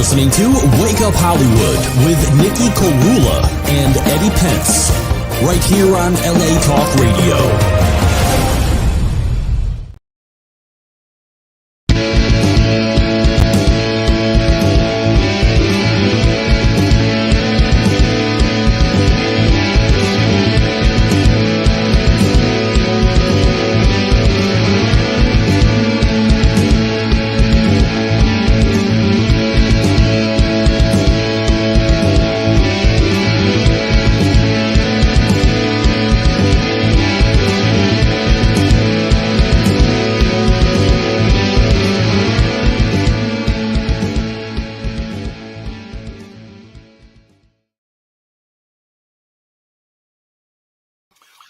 listening to Wake Up Hollywood with Nikki Korula and Eddie Pence, right here on LA Talk Radio.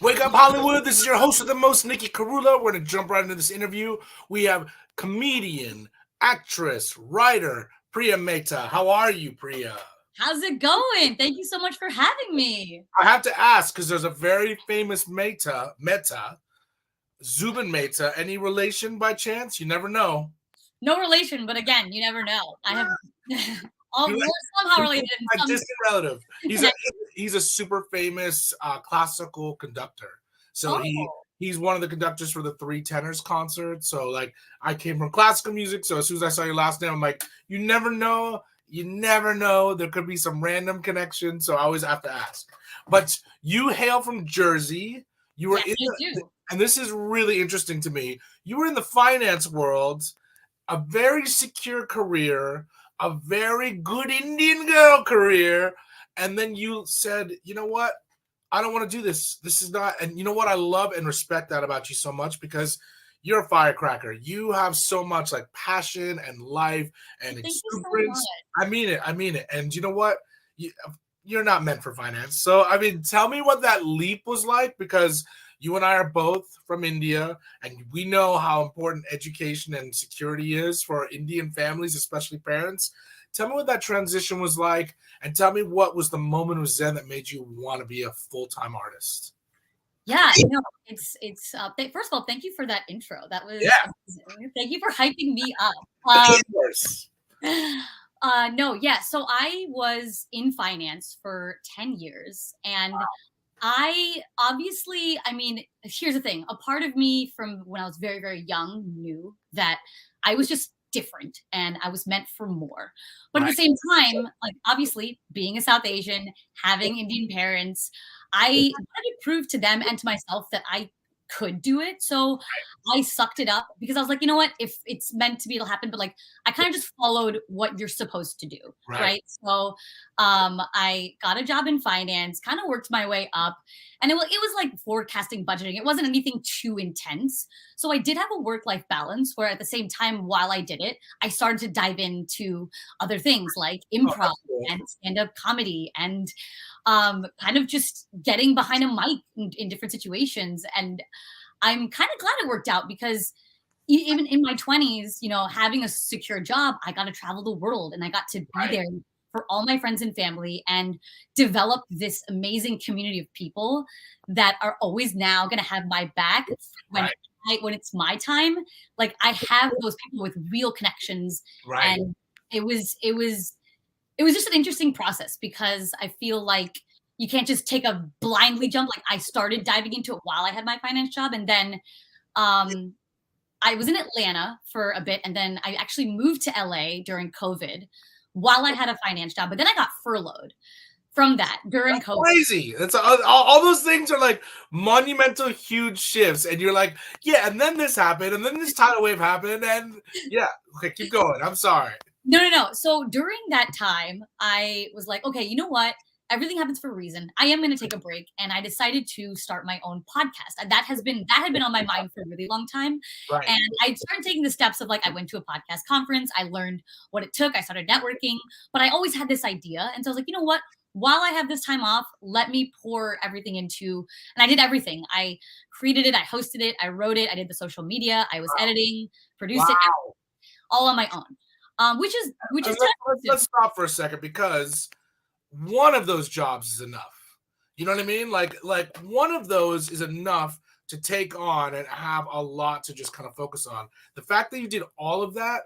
Wake Up Hollywood, this is your host with the most, Nikki Korula. We're going to jump right into this interview. We have comedian, actress, writer, Priya Mehta. How are you, Priya? How's it going? Thank you so much for having me. I have to ask, because there's a very famous Mehta, Zubin Mehta. Any relation by chance? You never know. No relation, but again, you never know. I have somehow related. A distant relative. He's a super famous classical conductor. So he's one of the conductors for the Three Tenors concert. So like I came from classical music. So as soon as I saw your last name, I'm like, you never know. You never know. There could be some random connection. So I always have to ask. But you hail from Jersey. You were and this is really interesting to me. You were in the finance world, a very secure career, a very good Indian girl career, and then you said, you know what? I don't want to do this. This is not, and you know what? I love and respect that about you so much because you're a firecracker. You have so much like passion and life and exuberance. So I mean it. And you know what? You're not meant for finance. So, I mean, tell me what that leap was like, because you and I are both from India, and we know how important education and security is for Indian families, especially parents. Tell me what that transition was like, and tell me what was the moment of Zen that made you want to be a full-time artist. Yeah, it's first of all, thank you for that intro. That was amazing. Thank you for hyping me up. Of course. So I was in finance for 10 years, and here's the thing. A part of me from when I was very, very young knew that I was just different and I was meant for more. But at the same time, like obviously being a South Asian, having Indian parents, I wanted to prove to them and to myself that I could do it. So I sucked it up because I was like, you know what, if it's meant to be, it'll happen. But like, I kind of just followed what you're supposed to do. Right. So I got a job in finance, kind of worked my way up, and it was like forecasting, budgeting. It wasn't anything too intense. So I did have a work-life balance where at the same time, while I did it, I started to dive into other things like improv and stand-up comedy and kind of just getting behind a mic in different situations. And I'm kind of glad it worked out because even in my 20s, having a secure job, I got to travel the world and I got to be there for all my friends and family and develop this amazing community of people that are always now going to have my back when it's my time. Like I have those people with real connections. And it was just an interesting process because I feel like you can't just take a blindly jump. Like I started diving into it while I had my finance job. And then I was in Atlanta for a bit. And then I actually moved to LA during COVID while I had a finance job. But then I got furloughed from that during COVID. Crazy. That's all those things are like monumental, huge shifts. And you're like, yeah, and then this happened. And then this tidal wave happened. And yeah, okay, keep going. I'm sorry. No. So during that time, I was like, okay, you know what? Everything happens for a reason. I am going to take a break. And I decided to start my own podcast. And that had been on my mind for a really long time. Right. And I started taking the steps of like, I went to a podcast conference. I learned what it took. I started networking. But I always had this idea. And so I was like, you know what? While I have this time off, let me pour everything into, and I did everything. I created it. I hosted it. I wrote it. I did the social media. I was editing, produced it, all on my own. Which is let's stop for a second, because one of those jobs is enough. You know what I mean? Like one of those is enough to take on and have a lot to just kind of focus on. The fact that you did all of that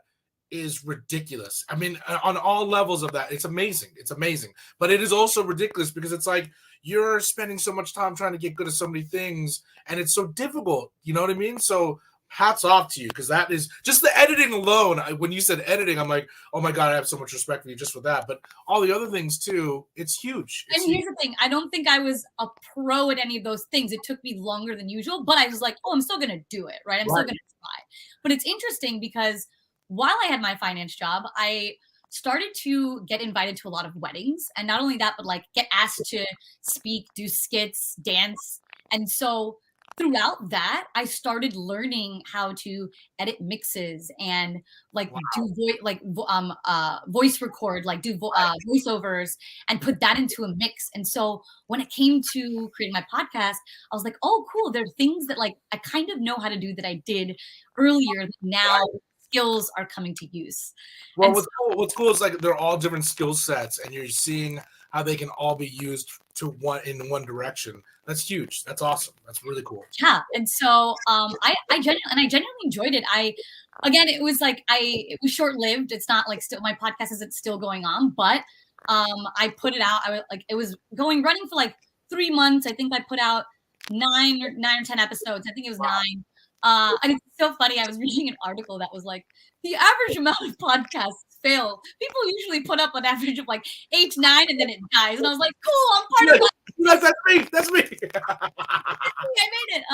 is ridiculous. I mean, on all levels of that, it's amazing. It's amazing. But it is also ridiculous because it's like you're spending so much time trying to get good at so many things, and it's so difficult. You know what I mean? So hats off to you, because that is just the editing alone. When you said editing, I'm like, oh my God, I have so much respect for you just for that. But all the other things too, it's huge. And here's the thing, I don't think I was a pro at any of those things. It took me longer than usual, but I was like, oh, I'm still going to do it, right? I'm still going to try. But it's interesting because while I had my finance job, I started to get invited to a lot of weddings. And not only that, but like get asked to speak, do skits, dance. And so throughout that, I started learning how to edit mixes and like do voice record, like do voiceovers and put that into a mix. And so when it came to creating my podcast, I was like, oh, cool. There are things that like I kind of know how to do that I did earlier that now skills are coming to use. Well, what's cool is like they're all different skill sets, and you're seeing how they can all be used in one direction. That's huge. That's awesome. That's really cool. Yeah, and so I genuinely enjoyed it. It was like it was short lived. It's not like still my podcast isn't still going on, but I put it out. It was running for like 3 months. I think I put out 9 or 10 episodes. I think it was 9. And it's so funny. I was reading an article that was like the average amount of podcasts fail. People usually put up an average of like 8 to 9, and then it dies. And I was like, cool, I'm part of that. That's me. I made it.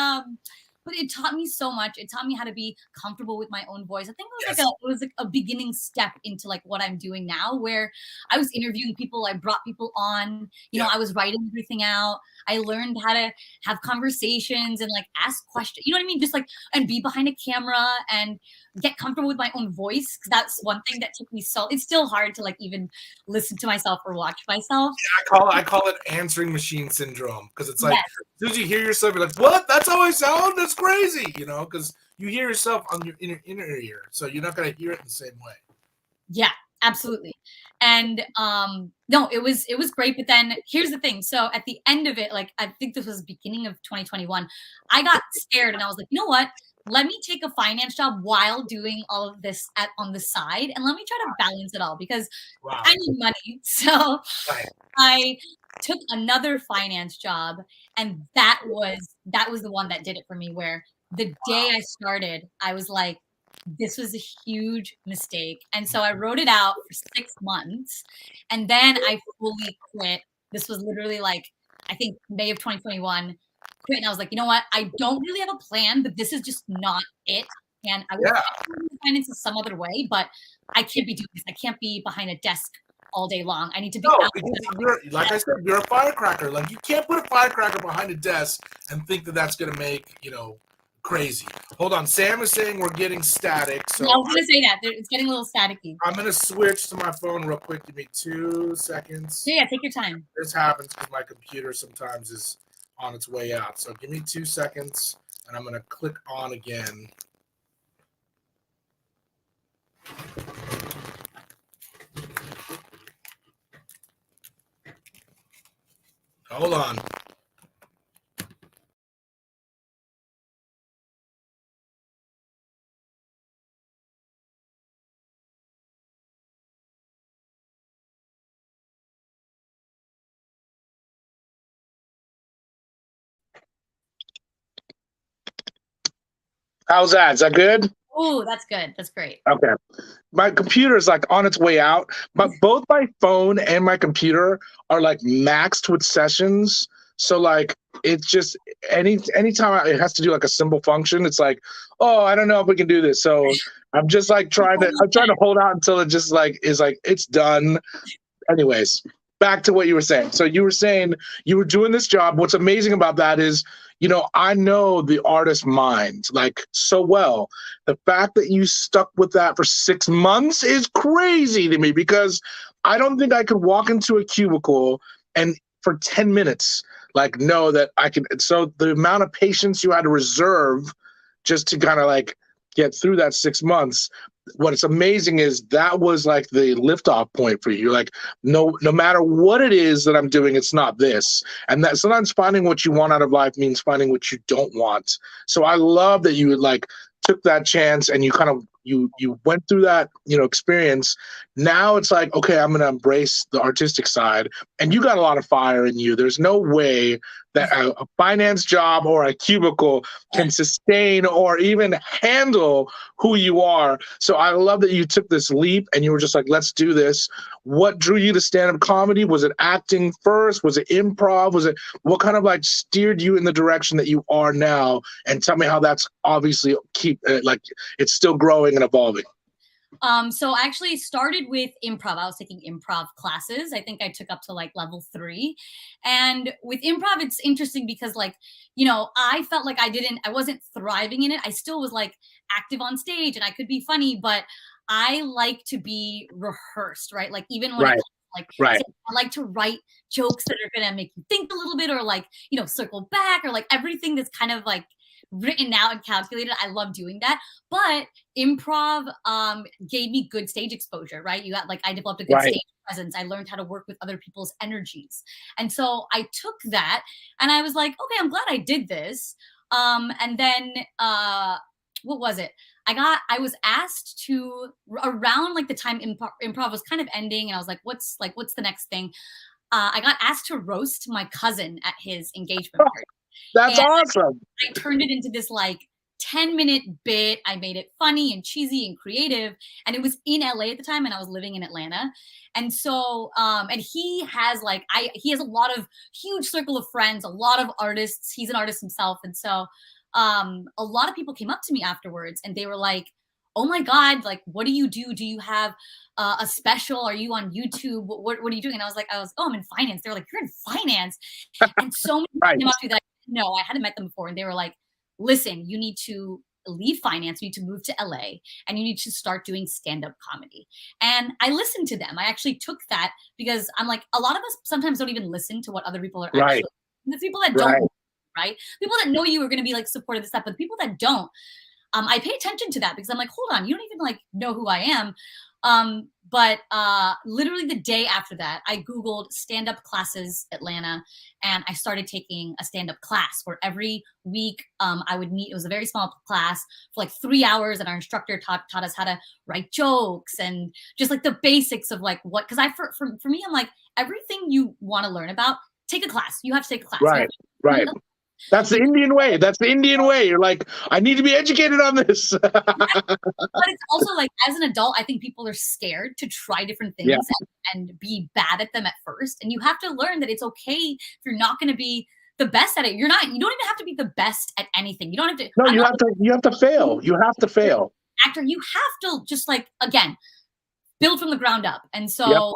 But it taught me so much. It taught me how to be comfortable with my own voice. I think it was like a beginning step into like what I'm doing now, where I was interviewing people, I brought people on, you know, I was writing everything out. I learned how to have conversations and like ask questions, you know what I mean? Just like, and be behind a camera and get comfortable with my own voice. Cause that's one thing that took me it's still hard to like even listen to myself or watch myself. Yeah, I call it answering machine syndrome. Cause it's like, as soon as you hear yourself, you're like, what? That's how I sound? That's crazy. You know, cause you hear yourself on your inner ear. So you're not going to hear it in the same way. Yeah, absolutely. And no, it was great. But then here's the thing. So at the end of it, like I think this was beginning of 2021, I got scared and I was like, you know what? Let me take a finance job while doing all of this on the side, and let me try to balance it all because I need money. So I took another finance job, and that was the one that did it for me. Where the day I started, I was like, this was a huge mistake. And so I wrote it out for 6 months, and then I fully quit. This was literally like, I think May of 2021. Quit, and I was like, you know what? I don't really have a plan, but this is just not it. And I will finance in some other way, but I can't be doing this. I can't be behind a desk all day long. I need to be out. Like I said, you're a firecracker. Like you can't put a firecracker behind a desk and think that that's going to make, you know, crazy. Hold on. Sam is saying we're getting static. So I was going to say that. It's getting a little staticky. I'm going to switch to my phone real quick. Give me 2 seconds. Yeah, take your time. This happens because my computer sometimes is on its way out. So give me 2 seconds and I'm going to click on again. Hold on. How's that? Is that good? Oh, that's good. That's great. Okay. My computer is like on its way out, but both my phone and my computer are like maxed with sessions. So like it's just anytime it has to do like a simple function, it's like, oh, I don't know if we can do this. So I'm just like trying to hold out until it just like is like it's done. Anyways, back to what you were saying. So you were saying you were doing this job. What's amazing about that is, you know, I know the artist mind like so well. The fact that you stuck with that for 6 months is crazy to me because I don't think I could walk into a cubicle and for 10 minutes, like know that I can. So the amount of patience you had to reserve just to kind of like get through that 6 months. What's amazing is that was like the liftoff point for you. Like, no matter what it is that I'm doing, it's not this. And that sometimes finding what you want out of life means finding what you don't want. So I love that you like took that chance and you kind of you went through that, experience. Now it's like, okay, I'm going to embrace the artistic side, and you got a lot of fire in you. There's no way that a finance job or a cubicle can sustain or even handle who you are. So I love that you took this leap and you were just like, let's do this. What drew you to stand-up comedy? Was it acting first? Was it improv? What kind of like steered you in the direction that you are now? And tell me how that's obviously it's still growing and evolving. So I actually started with improv. I was taking improv classes. I think I took up to like level 3. And with improv, it's interesting because I felt like I wasn't thriving in it. I still was like active on stage and I could be funny, but I like to be rehearsed, right? Like even when I like to write jokes that are going to make you think a little bit or circle back or like everything that's kind of like written out and calculated. I love doing that. But improv gave me good stage exposure, right? I developed a good stage presence. I learned how to work with other people's energies. And so I took that and I was like, okay, I'm glad I did this. And then what was it? I was asked to, around like the time improv was kind of ending, and I was like, what's the next thing? I got asked to roast my cousin at his engagement party. That's awesome. I turned it into this like 10-minute bit. I made it funny and cheesy and creative. And it was in LA at the time, and I was living in Atlanta. And so, and he has a lot of huge circle of friends, a lot of artists. He's an artist himself. And so a lot of people came up to me afterwards and they were like, oh my God, like, what do you do? Do you have a special? Are you on YouTube? What are you doing? And I was, oh, I'm in finance. They were like, you're in finance. And so many people came up to me that I hadn't met them before. And they were like, listen, you need to leave finance. You need to move to LA and you need to start doing stand-up comedy. And I listened to them. I actually took that because I'm like, a lot of us sometimes don't even listen to what other people are actually, the people that don't, right? People that know you are going to be like supportive of this stuff, but the people that don't, I pay attention to that because I'm like, hold on, you don't even like know who I am. But literally the day after that, I Googled stand-up classes Atlanta, and I started taking a stand-up class where every week I would meet. It was a very small class for like 3 hours, and our instructor taught us how to write jokes and just like the basics of like what. Because for me, I'm like, everything you want to learn about, take a class. You have to take a class. Right. That's the Indian way. You're like, I need to be educated on this. But it's also like, as an adult, I think people are scared to try different things and be bad at them at first. And you have to learn that it's okay if you're not going to be the best at it. You don't even have to be the best at anything. You don't have to. No, you have to fail. You have to fail. Actor, you have to just like, again, build from the ground up. And so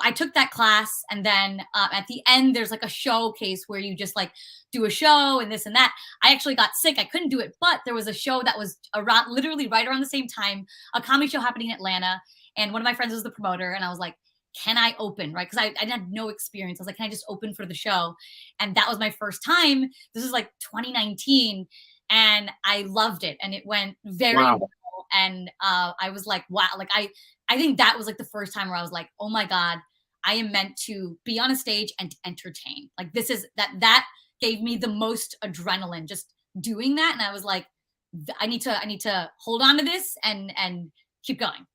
I took that class, and then at the end, there's like a showcase where you just like do a show and this and that. I actually got sick. I couldn't do it, but there was a show that was around, literally right around the same time, a comedy show happening in Atlanta. And one of my friends was the promoter, and I was like, can I open? Right. Cause I had no experience. I was like, can I just open for the show? And that was my first time. This is like 2019. And I loved it. And it went very well. And I was like, wow. Like I think that was like the first time where I was like, oh my God, I am meant to be on a stage and entertain. Like this is that gave me the most adrenaline just doing that. And I was like, I need to hold on to this and keep going.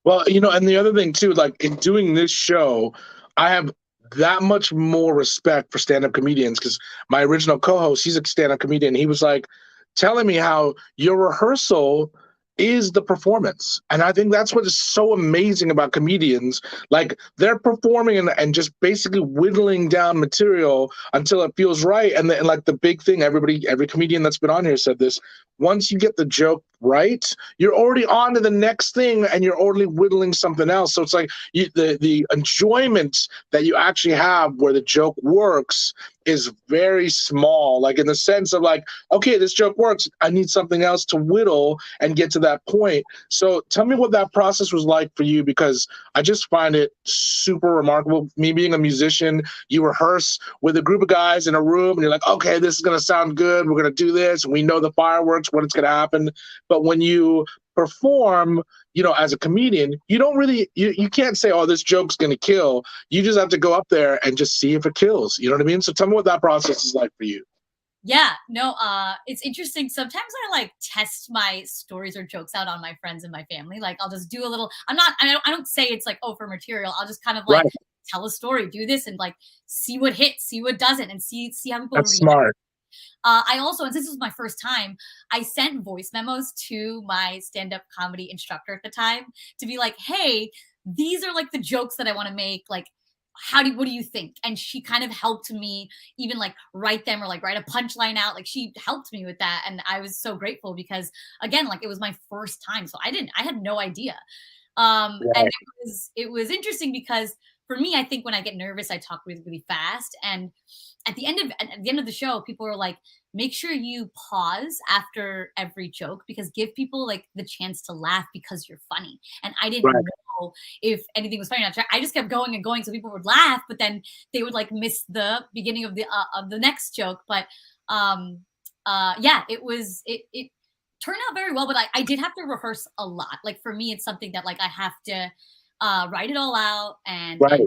Well, and the other thing too, like in doing this show, I have that much more respect for stand-up comedians because my original co-host, he's a stand-up comedian. He was like telling me how your rehearsal is the performance. And I think that's what is so amazing about comedians. Like they're performing and just basically whittling down material until it feels right. And like the big thing, every comedian that's been on here said this, once you get the joke right, you're already on to the next thing and you're already whittling something else. So it's like the enjoyment that you actually have where the joke works is very small, like in the sense of like, okay, this joke works. I need something else to whittle and get to that point. So tell me what that process was like for you, because I just find it super remarkable. Me being a musician, you rehearse with a group of guys in a room and you're like, okay, this is going to sound good. We're going to do this. And we know the fireworks, when it's going to happen. But when you perform, as a comedian, you don't really, you can't say, oh, this joke's going to kill. You just have to go up there and just see if it kills. You know what I mean? So tell me what that process is like for you. Yeah, no, it's interesting. Sometimes I like test my stories or jokes out on my friends and my family. Like I'll just do a little, I don't say it's like, oh, for material. I'll just kind of like Right. tell a story, do this and like see what hits, see what doesn't, and see how people That's react. smart. I also, and this was my first time, I sent voice memos to my stand-up comedy instructor at the time to be like, hey, these are like the jokes that I want to make. Like, what do you think? And she kind of helped me even like write them or like write a punchline out. Like she helped me with that. And I was so grateful because again, like it was my first time. So I had no idea. And Right. it was interesting because for me, I think when I get nervous, I talk really, really fast. And at the end of the show, people are like, make sure you pause after every joke because give people like the chance to laugh because you're funny. And I didn't Right. know if anything was funny or not. I just kept going and going so people would laugh, but then they would like miss the beginning of the next joke. But yeah, it turned out very well, but I did have to rehearse a lot. Like for me, it's something that like I have to write it all out Right.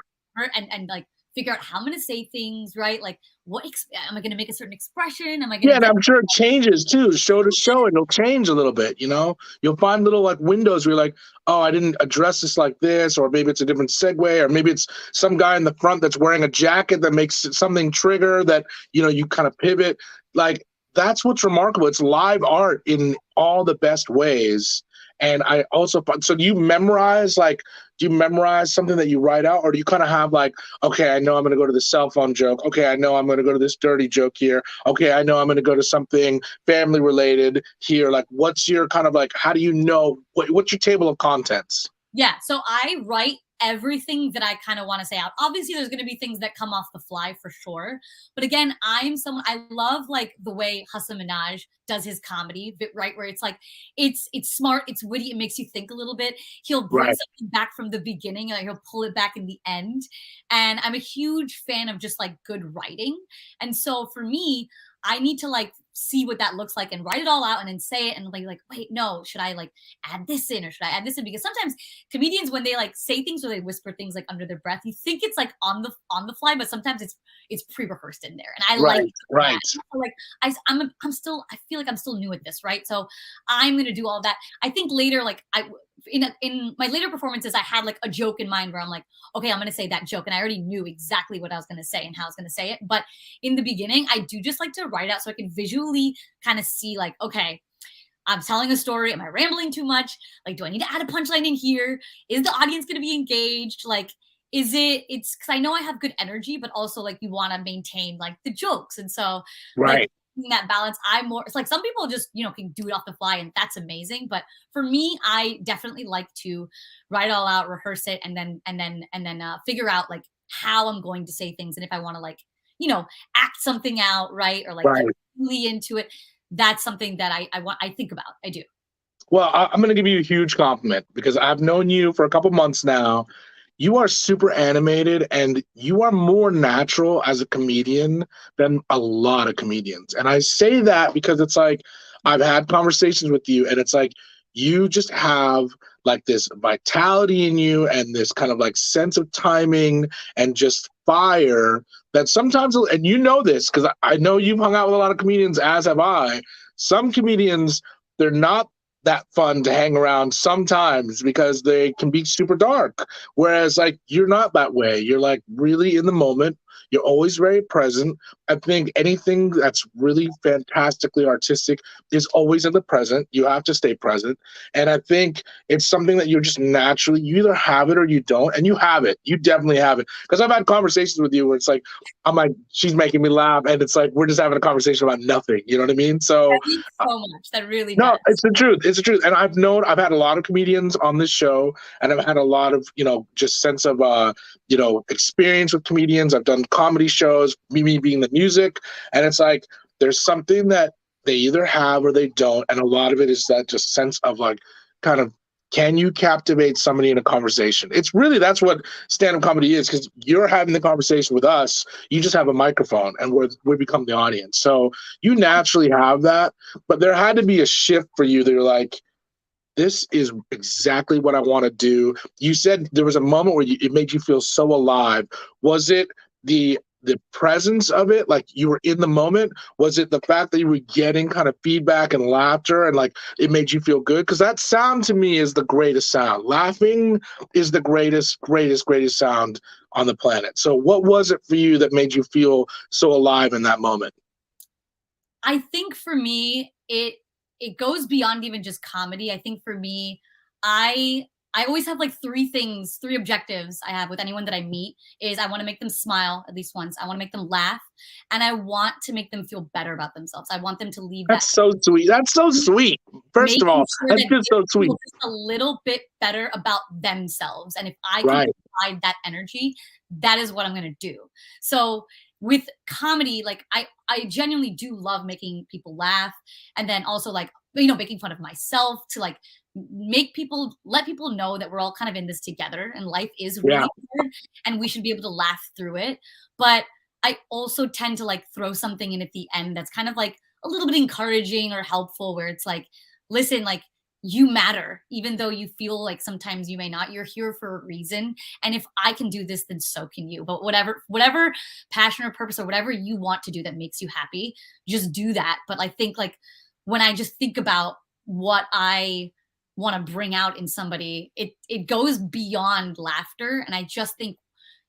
and like figure out how I'm going to say things, right? Like am I going to make a certain expression? Am I Yeah, going and to I'm sure it changes too, show to show, and it'll change a little bit. You'll find little like windows where you're like, oh, I didn't address this like this, or maybe it's a different segue, or maybe it's some guy in the front that's wearing a jacket that makes something trigger that you kind of pivot. Like that's what's remarkable. It's live art in all the best ways. And I also, so do you memorize something that you write out, or do you kind of have like, okay, I know I'm going to go to the cell phone joke. Okay, I know I'm going to go to this dirty joke here. Okay, I know I'm going to go to something family related here. Like, what's your kind of like, how do you know, what's your table of contents? Yeah, so I write everything that I kind of want to say out. Obviously, there's going to be things that come off the fly for sure. But again, I'm someone I love like the way Hassan Minaj does his comedy, right? Where it's like it's smart, it's witty, it makes you think a little bit. He'll bring Right. something back from the beginning, like he'll pull it back in the end. And I'm a huge fan of just like good writing. And so for me, I need to like see what that looks like and write it all out and then say it and like wait, no, should I like add this in or should I add this in? Because sometimes comedians when they like say things or they whisper things like under their breath, you think it's like on the fly, but sometimes it's pre-rehearsed in there. And I Right. like Right. that. So, like I feel like I'm still new at this, right? So I'm gonna do all that. I think later, like in my later performances, I had like a joke in mind where I'm like, okay, I'm gonna say that joke, and I already knew exactly what I was gonna say and how I was gonna say it. But in the beginning, I do just like to write out so I can visually kind of see like, okay, I'm telling a story. Am I rambling too much? Like, do I need to add a punchline in here? Is the audience going to be engaged? Like, it's because I know I have good energy, but also like you want to maintain like the jokes. And so, like, Right. that balance, it's like some people just, can do it off the fly and that's amazing. But for me, I definitely like to write it all out, rehearse it, and then figure out like how I'm going to say things. And if I want to like, act something out, right. Or like Right. get really into it. That's something that I think about. I do. Well, I'm going to give you a huge compliment because I've known you for a couple months now. You are super animated and you are more natural as a comedian than a lot of comedians. And I say that because it's like I've had conversations with you and it's like you just have like this vitality in you and this kind of like sense of timing and just fire that sometimes, and you know this because I know you've hung out with a lot of comedians, as have I. Some comedians, they're not that fun to hang around sometimes because they can be super dark. Whereas like you're not that way. You're like really in the moment. You're always very present. I think anything that's really fantastically artistic is always in the present. You have to stay present. And I think it's something that you're just naturally, you either have it or you don't. And you have it. You definitely have it. Because I've had conversations with you where it's like, I'm like, she's making me laugh. And it's like, we're just having a conversation about nothing. You know what I mean? So That means so much. That really no, does. it's the truth. It's the truth. And I've had a lot of comedians on this show, and I've had a lot of, just sense of, experience with comedians. I've done comedy shows, me being the music. And it's like, there's something that they either have or they don't. And a lot of it is that just sense of like, kind of, can you captivate somebody in a conversation? It's really, that's what stand-up comedy is, because you're having the conversation with us. You just have a microphone and we become the audience. So you naturally have that, but there had to be a shift for you that you're like, this is exactly what I want to do. You said there was a moment where it made you feel so alive. Was it the the presence of it, like you were in the moment? Was it the fact that you were getting kind of feedback and laughter and like it made you feel good? Because that sound to me is the greatest sound. Laughing is the greatest sound on the planet. So what was it for you that made you feel so alive in that moment? I think for me, it goes beyond even just comedy. I think for me, I always have like three objectives I have with anyone that I meet is I want to make them smile at least once. I want to make them laugh, and I want to make them feel better about themselves. I want them to leave That's so sweet. That's so sweet. First of making all, sure that's that just so they sweet. feel just a little bit better about themselves. And if I can Right. provide that energy, that is what I'm going to do. So with comedy, like I genuinely do love making people laugh, and then also like making fun of myself to like let people know that we're all kind of in this together and life is really Yeah. hard and we should be able to laugh through it. But I also tend to like throw something in at the end that's kind of like a little bit encouraging or helpful, where it's like, listen, like you matter, even though you feel like sometimes you may not. You're here for a reason, and if I can do this, then so can you. But whatever passion or purpose or whatever you want to do that makes you happy, just do that. But I think like when I just think about what I want to bring out in somebody, it goes beyond laughter. And I just think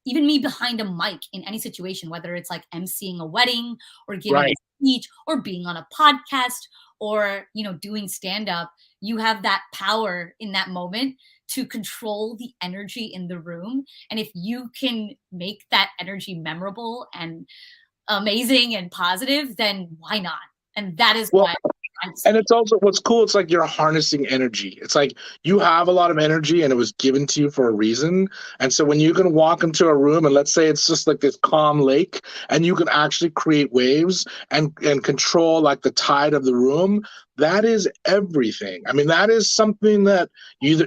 even me behind a mic in any situation, whether it's like emceeing a wedding or giving Right. a speech or being on a podcast or doing stand up, you have that power in that moment to control the energy in the room. And if you can make that energy memorable and amazing and positive, then why not? And that is Well, why and it's also what's cool. It's like you're harnessing energy. It's like you have a lot of energy and it was given to you for a reason. And so when you can walk into a room and let's say it's just like this calm lake and you can actually create waves and control like the tide of the room, that is everything. I mean, that is something that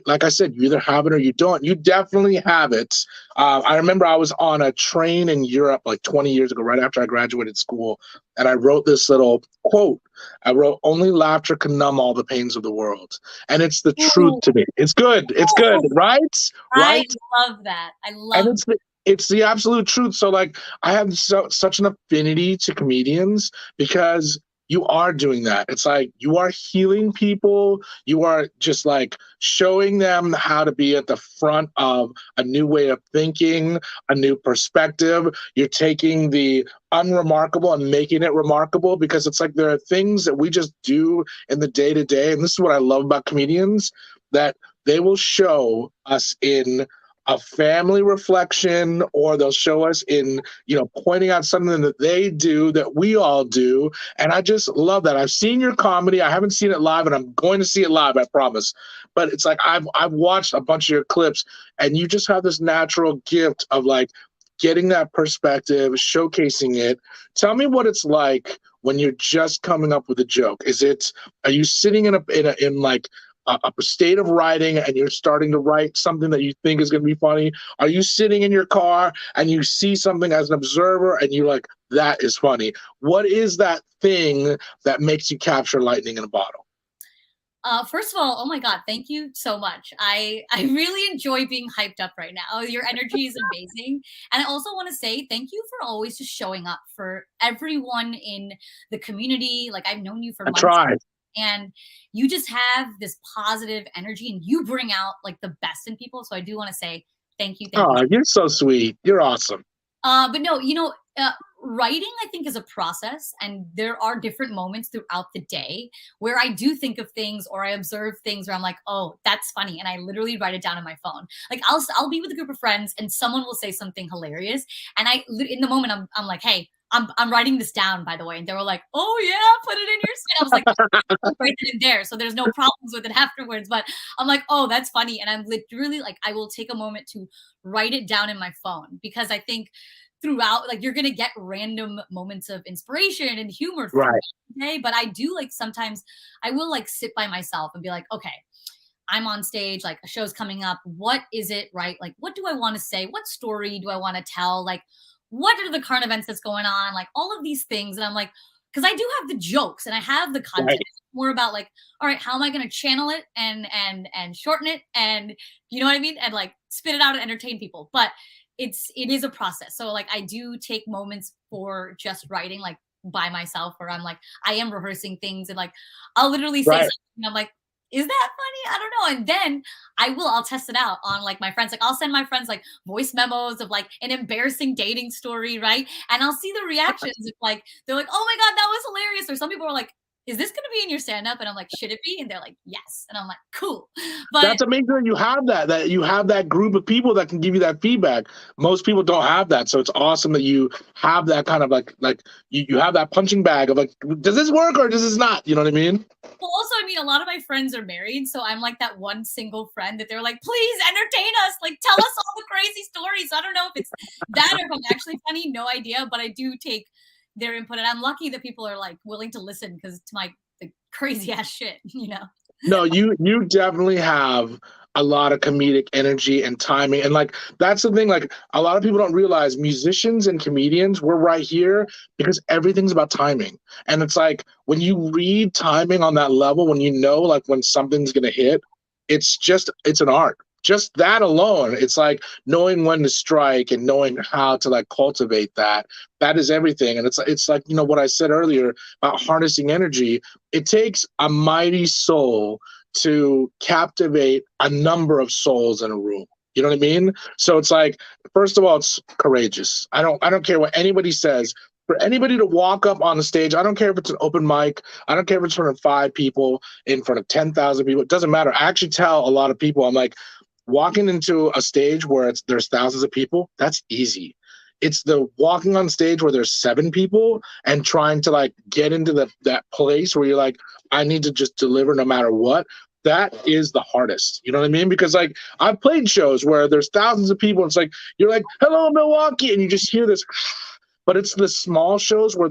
like I said, you either have it or you don't. You definitely have it. I remember I was on a train in Europe like 20 years ago, right after I graduated school, and I wrote this little quote. I wrote, "Only laughter can numb all the pains of the world." And it's the truth to me. It's good. It's good, right? I Right? love that. I And love it's the absolute truth. So like I have such an affinity to comedians because you are doing that. It's like you are healing people. You are just like showing them how to be at the front of a new way of thinking, a new perspective. You're taking the unremarkable and making it remarkable, because it's like there are things that we just do in the day to day. And this is what I love about comedians, that they will show us in a family reflection, or they'll show us in, pointing out something that they do that we all do. And I just love that. I've seen your comedy. I haven't seen it live, and I'm going to see it live, I promise. But it's like I've watched a bunch of your clips, and you just have this natural gift of like getting that perspective, showcasing it. Tell me what it's like when you're just coming up with a joke. Are you sitting in like a state of writing and you're starting to write something that you think is going to be funny? Are you sitting in your car and you see something as an observer and you're like, that is funny? What is that thing that makes you capture lightning in a bottle? First of all, oh my God, thank you so much. I really enjoy being hyped up right now. Your energy is amazing. And I also want to say thank you for always just showing up for everyone in the community. Like I've known you for I months. tried. And you just have this positive energy and you bring out like the best in people. So I do want to say thank you. Thank you. You're so sweet. You're awesome. But no, writing, I think, is a process, and there are different moments throughout the day where I do think of things or I observe things where I'm like, oh, that's funny, and I literally write it down on my phone. Like I'll be with a group of friends and someone will say something hilarious, and in the moment I'm like, hey, I'm writing this down, by the way, and they were like, oh yeah, put it in your skin. I was like, write it in there, so there's no problems with it afterwards. But I'm like, oh, that's funny, and I'm literally like, I will take a moment to write it down in my phone, because I think throughout, like, you're gonna get random moments of inspiration and humor throughout the day. But I do like sometimes I will like sit by myself and be like, okay, I'm on stage, like a show's coming up. What is it, right? Like, what do I want to say? What story do I want to tell? Like, what are the current events that's going on? Like all of these things. And I'm like, because I do have the jokes and I have the content. Right. It's more about like, all right, how am I going to channel it and shorten it, and you know what I mean, and like spit it out and entertain people. But it is a process. So like I do take moments for just writing like by myself, where I'm like, I am rehearsing things, and like I'll literally say Right. something and I'm like, is that funny? I don't know. And then I'll test it out on like my friends. Like I'll send my friends like voice memos of like an embarrassing dating story, right? And I'll see the reactions. If like they're like, oh my God, that was hilarious. Or some people are like, is this gonna be in your stand-up? And I'm like, should it be? And they're like, yes. And I'm like, cool. But That's amazing that you have that you have that group of people that can give you that feedback. Most people don't have that. So it's awesome that you have that kind of like you have that punching bag of like, does this work or does this not? You know what I mean? well, also, I mean, a lot of my friends are married, so I'm like that one single friend that they're like, please entertain us, like tell us all the crazy stories. So I don't know if it's that or if I'm actually funny, no idea, but I do take their input, and I'm lucky that people are like willing to listen because to my like, crazy ass shit, you know. No, you definitely have a lot of comedic energy and timing. And like that's the thing, like a lot of people don't realize musicians and comedians, we're right here because everything's about timing. And it's like when you read timing on that level, when you know like when something's gonna hit, it's an art. Just that alone, it's like knowing when to strike and knowing how to like cultivate that. That is everything. And it's like, you know, what I said earlier about harnessing energy. It takes a mighty soul to captivate a number of souls in a room. You know what I mean? So it's like, first of all, it's courageous. I don't care what anybody says. For anybody to walk up on the stage, I don't care if it's an open mic. I don't care if it's in front of 5 people, in front of 10,000 people. It doesn't matter. I actually tell a lot of people, I'm like, walking into a stage where there's thousands of people, that's easy. It's the walking on stage where there's 7 people and trying to like get into that place where you're like, I need to just deliver no matter what. That is the hardest. You know what I mean? Because like I've played shows where there's thousands of people. And it's like you're like, hello, Milwaukee, and you just hear this. But it's the small shows where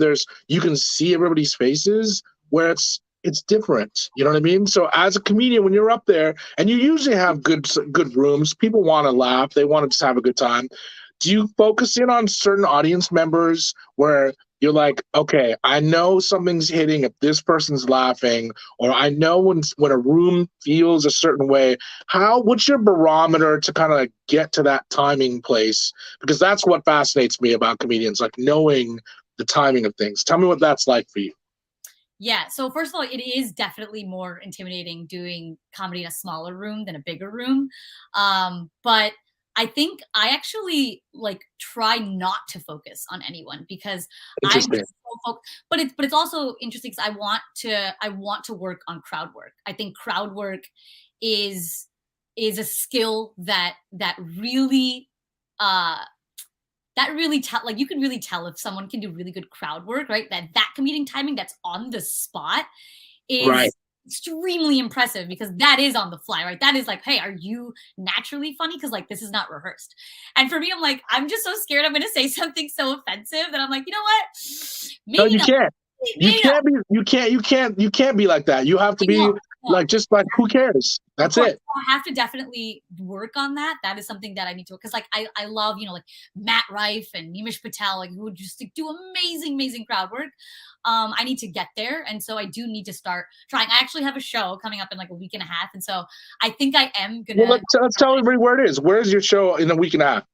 you can see everybody's faces where it's different. You know what I mean? So as a comedian, when you're up there and you usually have good rooms, people want to laugh, they want to just have a good time. Do you focus in on certain audience members where you're like, okay, I know something's hitting if this person's laughing, or I know when a room feels a certain way. What's your barometer to kind of like get to that timing place? Because that's what fascinates me about comedians, like knowing the timing of things. Tell me what that's like for you. Yeah. So first of all, it is definitely more intimidating doing comedy in a smaller room than a bigger room. But I think I actually like try not to focus on anyone because I'm Interesting. just so but it's also interesting because I want to work on crowd work. I think crowd work is a skill that really uh like you can really tell if someone can do really good crowd work, right? That comedian timing that's on the spot is Right. extremely impressive because that is on the fly, right? That is like, hey, are you naturally funny? Because like this is not rehearsed. And for me, I'm like, I'm just so scared I'm gonna say something so offensive that I'm like, you know what? No, Maybe you not. can't. You Maybe not. can't be like that. You have to I be know. like just like who cares? Of That's course, it. I have to definitely work on that. That is something that I need to, because like I love, you know, like Matt Rife and Nimish Patel, like who would just like, do amazing crowd work. I need to get there, and so I do need to start trying. I actually have a show coming up in like a week and a half, and so I think I am gonna. Well, let's tell everybody where it is. Where's your show in a week and a half?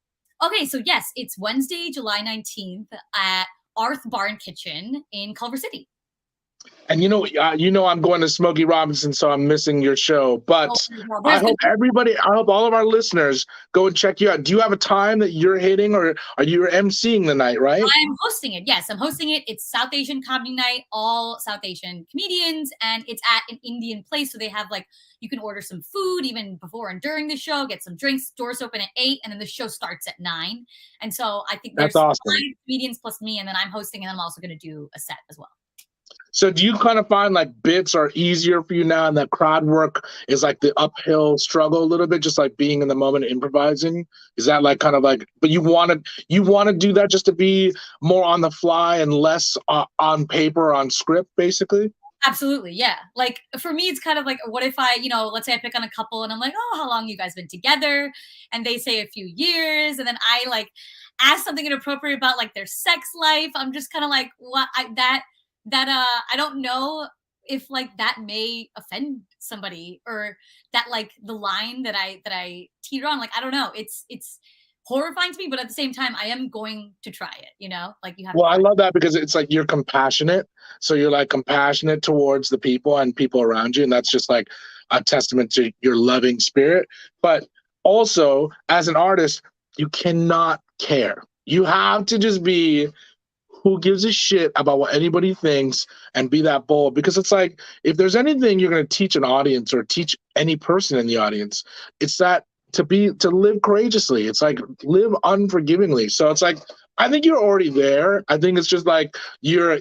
Okay, so yes, it's Wednesday, July 19th at Arth Bar and Kitchen in Culver City. And you know, I'm going to Smokey Robinson, so I'm missing your show. But Well, I hope all of our listeners go and check you out. Do you have a time that you're hitting, or are you emceeing the night? Right? I'm hosting it. Yes, I'm hosting it. It's South Asian Comedy Night, all South Asian comedians, and it's at an Indian place. So they have like, you can order some food even before and during the show, get some drinks. Doors open at 8, and then the show starts at 9. And so I think there's That's awesome. 5 comedians plus me, and then I'm hosting, and I'm also going to do a set as well. So do you kind of find like bits are easier for you now, and that crowd work is like the uphill struggle a little bit, just like being in the moment and improvising? Is that like kind of like, but you want to do that just to be more on the fly and less on paper, on script, basically? Absolutely. Yeah. Like for me, it's kind of like, what if I, you know, let's say I pick on a couple and I'm like, oh, how long you guys been together? And they say a few years. And then I like ask something inappropriate about like their sex life. I'm just kind of like, what I don't know if like that may offend somebody, or that like the line that I teeter on, like, I don't know. It's horrifying to me, but at the same time, I am going to try it, you know? Like you have Well, I love that because it's like you're compassionate. So you're like compassionate towards the people and people around you. And that's just like a testament to your loving spirit. But also, as an artist, you cannot care. You have to just be who gives a shit about what anybody thinks and be that bold. Because it's like, if there's anything you're going to teach an audience or teach any person in the audience, it's that to live courageously. It's like live unforgivingly. So it's like, I think you're already there. I think it's just like you're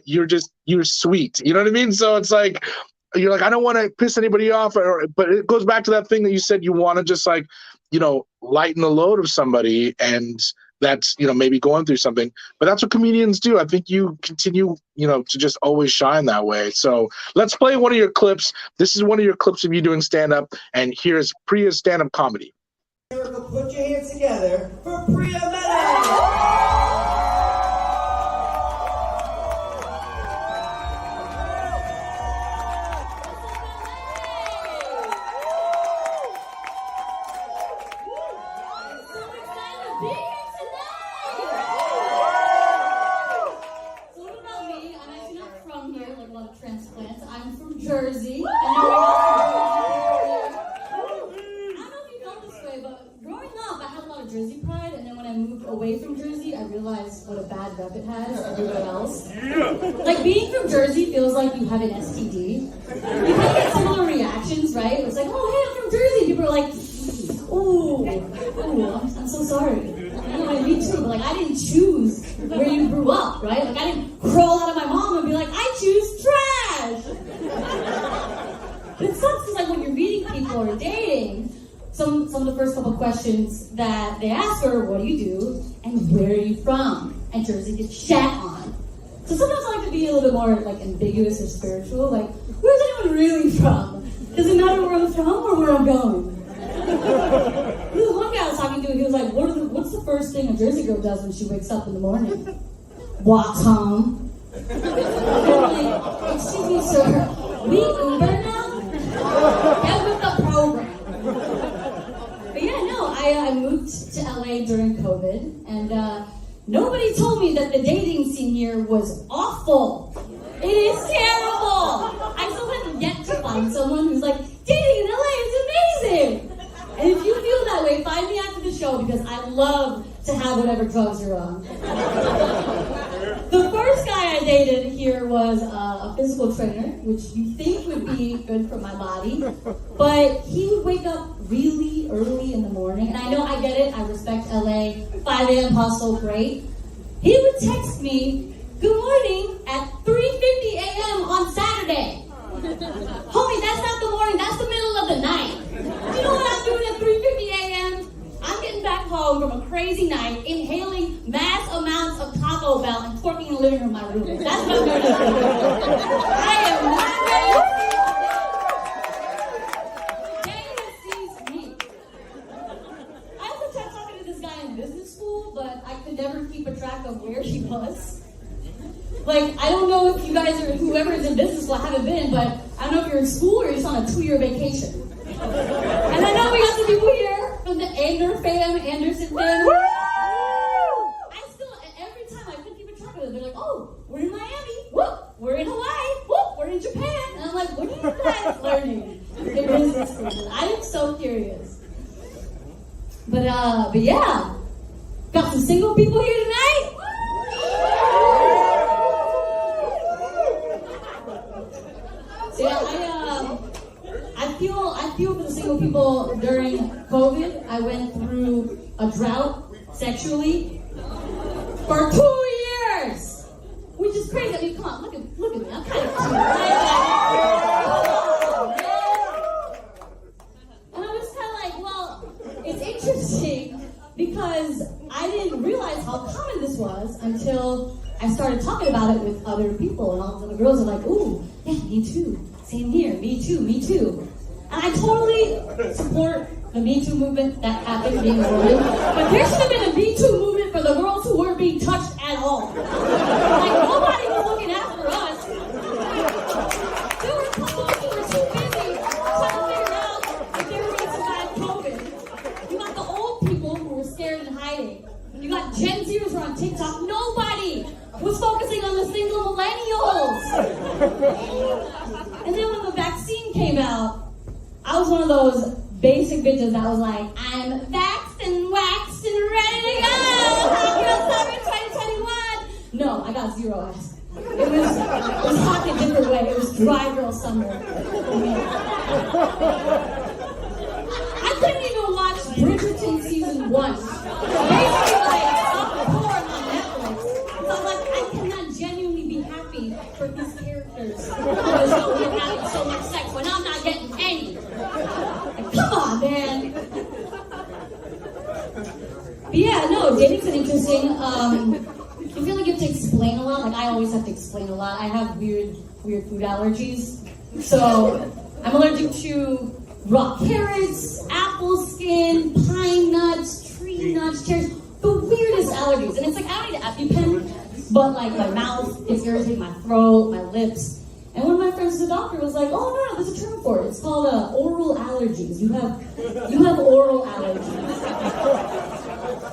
sweet. You know what I mean? So it's like you're like, I don't want to piss anybody off, but it goes back to that thing that you said, you want to just like, you know, lighten the load of somebody, and that's, you know, maybe going through something. But that's what comedians do. I think you continue, you know, to just always shine that way. So let's play one of your clips. This is one of your clips of you doing stand-up, and here's Priya's stand-up comedy. Put your hands together for Priya Meadows. Transplants. I'm from Jersey. I don't know if you felt this way, but growing up, I had a lot of Jersey pride, and then when I moved away from Jersey, I realized what a bad rep it has everywhere else. Like, being from Jersey feels like you have an STD. You kind of get similar reactions, right? It's like, oh, hey, I'm from Jersey. People are like, ooh, I'm so sorry. You know, me too, but like, I didn't choose where you grew up, right? Like, I didn't crawl out of my mom and be like, I choose trash. It sucks because like when you're meeting people or dating, some of the first couple questions that they ask are, what do you do and where are you from? And Jersey gets shat on. So sometimes I like to be a little bit more like ambiguous or spiritual, like, where's anyone really from? Does it matter where I'm from or where I'm going? There was one guy I was talking to, he was like, what's the first thing a Jersey girl does when she wakes up in the morning? Walks home. I'm like, excuse me, sir, we Uber now? Get with the program. But yeah, no, I moved to LA during COVID, and nobody told me that the dating scene here was awful. It is terrible. I still have yet to find someone who's like, dating in LA is amazing. And if you feel that way, find me after the show, because I love to have whatever drugs you're on. The first guy I dated here was a physical trainer, which you think would be good for my body, but he would wake up really early in the morning, and I know, I get it, I respect LA, 5 a.m. hustle, great. He would text me, good morning, at 3:50 a.m. on Saturday. Homie, that's not the morning, that's the middle of the night. You know what I'm doing at 3:50 a.m.? I'm getting back home from a crazy night, inhaling mass amounts of Taco Bell and twerking in the living room of my room. That's what I'm doing at 3:50. I am not ready. Dana sees me. I also tried talking to this guy in business school, but I could never keep a track of where he was. Like, I don't know if you guys are, whoever is in business school, I haven't been, but I don't know if you're in school or you're just on a 2-year vacation. And I know we got some people here from the Anderson family. I still, every time I couldn't keep a track of it, they're like, oh, we're in Miami, whoop, we're in Hawaii, whoop, we're in Japan. And I'm like, what are you guys learning in business school? I am so curious. But yeah, got some single people here tonight. So yeah, I feel for the single people during COVID. I went through a drought sexually for 2 years, which is crazy. I mean, come on, look at me. I'm kind of cute, right? And I was kind of like, well, it's interesting because I didn't realize how common this was until I started talking about it with other people, and all the girls are like, ooh, yeah, me too. Same here, me too. And I totally support the Me Too movement that happened being women. But there should have been a Me Too movement for the girls who weren't being touched at all. Like, nobody was looking after us. There were couples who were too busy trying to figure out if they were going to survive COVID. You got the old people who were scared and hiding. And then when the vaccine came out, I was one of those basic bitches that was like, I'm vaxxed and waxed and ready to go. Hot Girl Summer 2021. No, I got 0 ass. It was hot in a different way. It was dry girl summer. I couldn't even watch Bridgerton season 1. Basically, like, soft porn on Netflix. So I was like, I cannot genuinely be happy for these characters. Because we're having so much sex when I'm not getting any. Like, come on, man. But yeah, no, dating's been interesting. I feel like you have to explain a lot. Like, I always have to explain a lot. I have weird food allergies. So, I'm allergic to raw carrots, apple skin, pine nuts, tree nuts, cherries. The weirdest allergies. And it's like, I don't need an EpiPen, but like my mouth is irritating, my throat, my lips. And one of my friends, the doctor, was like, oh, no, there's a term for it. It's called oral allergies. You have oral allergies.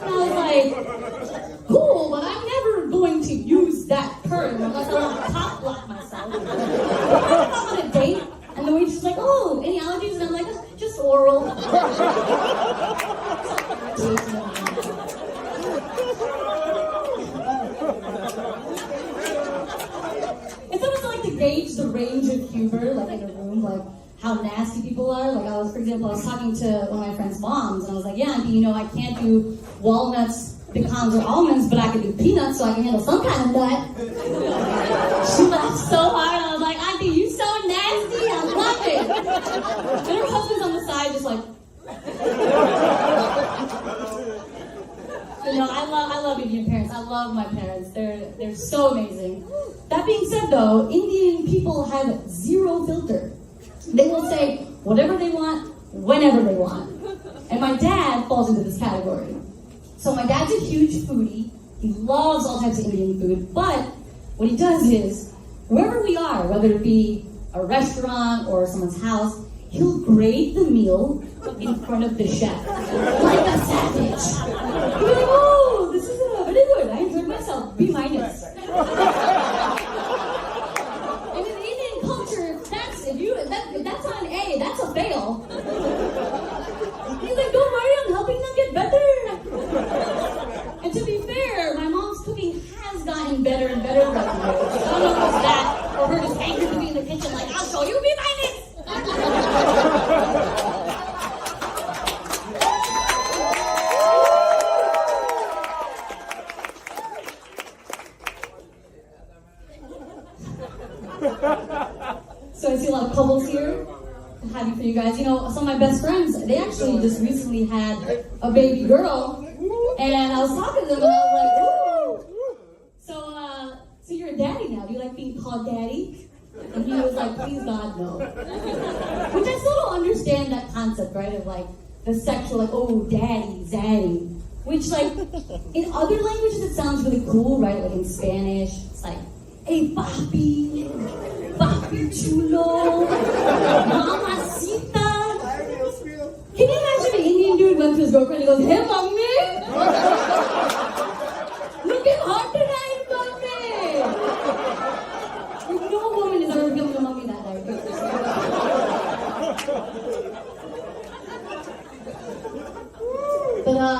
And I was like, cool, but I'm never going to use that term unless I want to top block myself. I'm on a date, and the waitress is like, oh, any allergies? And I'm like, just oral. It's almost like to gauge the range of humor, like in a room, like how nasty people are. Like for example, I was talking to one of my friend's moms, and I was like, yeah, Auntie, you know, I can't do walnuts, pecans, or almonds, but I can do peanuts, so I can handle some kind of nut. She laughed so hard, I was like, Auntie, you so nasty, I love it. And her husband's on the side, just like. So no, I love Indian parents. I love my parents. They're so amazing. That being said, though, Indian people have 0 filter. They will say whatever they want, whenever they want. And my dad falls into this category. So my dad's a huge foodie. He loves all types of Indian food. But what he does is, wherever we are, whether it be a restaurant or someone's house, he'll grade the meal in front of the chef. Like a savage. He'll be like, oh, this is very good. I enjoyed myself. B-. And in Indian culture, that's not an A, that's a fail. He's like, don't worry, I'm helping them get better. And to be fair, my mom's cooking has gotten better and better throughout the years. I don't know if it's that, or her just angry to be in the kitchen like, I'll show you, B-. So I see a lot of couples here. I'm happy for you guys. You know, some of my best friends, they actually just recently had a baby girl. And I was talking to them and I was like, ooh. So you're a daddy now. Do you like being called daddy? And he was like, please God, no. Which I still don't understand that concept, right? Of like the sexual, like, oh, daddy, zaddy. Which like, in other languages it sounds really cool, right? Like in Spanish, it's like, hey, papi, papi chulo, mamacita. Can you imagine an Indian dude went to his girlfriend and goes, hey, mommy, looking hot tonight, mommy. No woman is ever giving a mommy that night.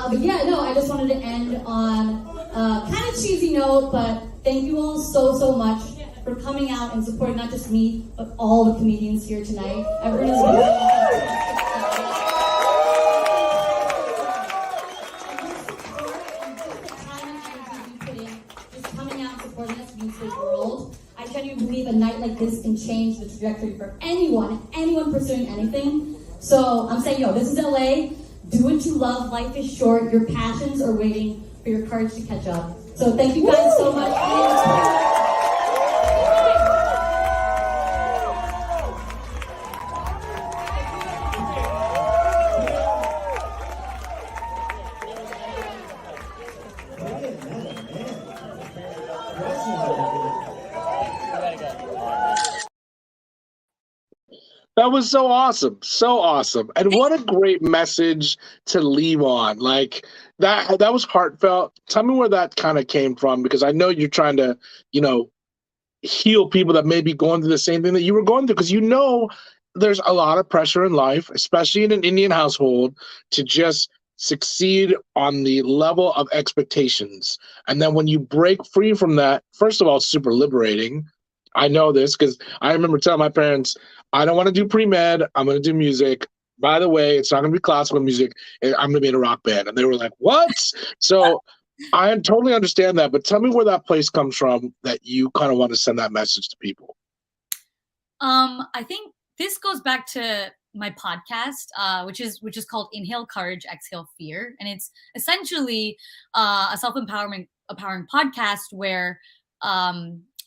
But yeah, no, I just wanted to end on kind of cheesy note, but thank you all so much for coming out and supporting not just me, but all the comedians here tonight. Everyone is just coming out and supporting us means the world. I genuinely believe a night like this can change the trajectory for anyone pursuing anything. So I'm saying, this is LA. Do what you love. Life is short. Your passions are waiting for your courage to catch up. So thank you guys so much. That was so awesome. So awesome. And what a great message to leave on. Like that was heartfelt. Tell me where that kind of came from, because I know you're trying to, heal people that may be going through the same thing that you were going through? Because there's a lot of pressure in life, especially in an Indian household, to just succeed on the level of expectations. And then when you break free from that, first of all, it's super liberating. I know this because I remember telling my parents, I don't want to do pre-med. I'm going to do music. By the way, it's not going to be classical music. I'm going to be in a rock band. And they were like, what? So I totally understand that. But tell me where that place comes from that you kind of want to send that message to people. I think this goes back to my podcast, which is called Inhale Courage, Exhale Fear. And it's essentially a empowering podcast where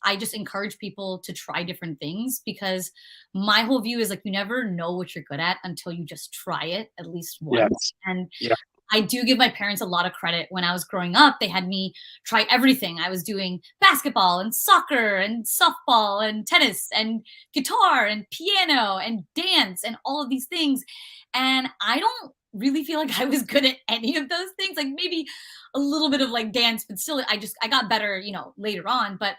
I just encourage people to try different things, because my whole view is like, you never know what you're good at until you just try it at least once. Yes. And I do give my parents a lot of credit. When I was growing up, they had me try everything. I was doing basketball and soccer and softball and tennis and guitar and piano and dance and all of these things. And I don't really feel like I was good at any of those things. Like maybe a little bit of like dance, but still I got better, later on. But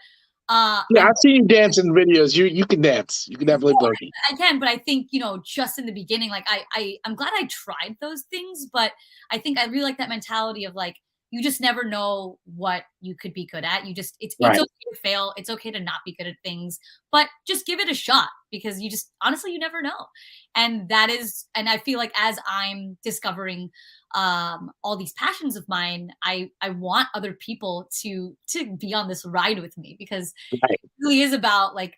I've seen you dance in videos. You can dance. You can definitely boogie. I can, but I think, just in the beginning, like I'm glad I tried those things, but I think I really like that mentality of like, you just never know what you could be good at. It's okay to fail. It's okay to not be good at things, but just give it a shot, because honestly, you never know. And I feel like as I'm discovering all these passions of mine, I want other people to be on this ride with me, because it really is about like